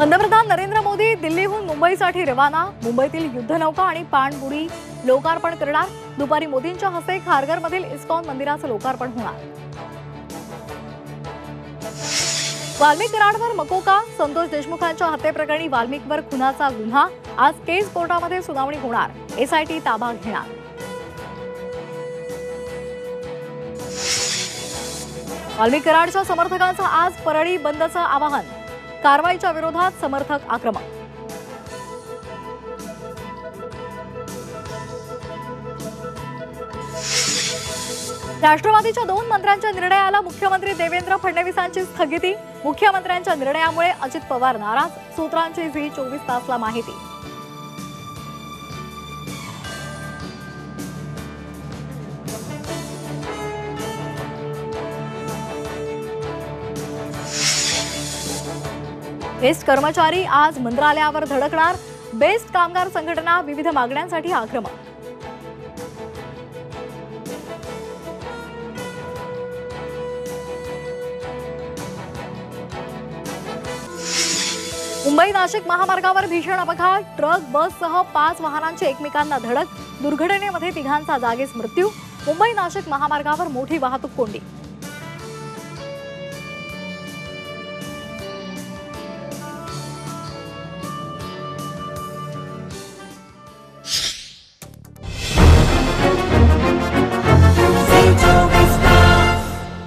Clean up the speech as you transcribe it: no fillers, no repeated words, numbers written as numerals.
पंतप्रधान नरेंद्र मोदी दिल्लीहून मुंबईसाठी रवाना। मुंबईतील युद्धनौका आणि पाणबुडी लोकार्पण करणार। दुपारी मोदींच्या हस्ते खारघरमधील इस्कॉन मंदिराचं लोकार्पण होणार। वाल्मिक कराडवर मकोका। संतोष देशमुखांच्या हत्येप्रकरणी वाल्मिकवर खुनाचा गुन्हा। आज केस कोर्टामध्ये सुनावणी होणार। एसआयटी ताबा घेणार। वाल्मिक कराडच्या समर्थकांचं आज परळी बंदचं आवाहन। कारवाईच्या विरोधात समर्थक आक्रमक। राष्ट्रवादीच्या 2 मंत्र्यांच्या निर्णयाला मुख्यमंत्री देवेंद्र फडणवीसांची स्थगिती। मुख्यमंत्र्यांच्या निर्णयामुळे अजित पवार नाराज। सूत्रांची झी 24 तासला माहिती। बेस्ट कर्मचारी आज मंत्रालयावर धडकणार। बेस्ट कामगार संघटना विविध मागण्यांसाठी आक्रमक। मुंबई नाशिक महामार्गावर भीषण अपघात। ट्रक बससह 5 वाहनांची एकमेकांना धडक। दुर्घटनेमध्ये 3घांचा जागीच मृत्यू। मुंबई नाशिक महामार्गावर मोठी वाहतूक कोंडी।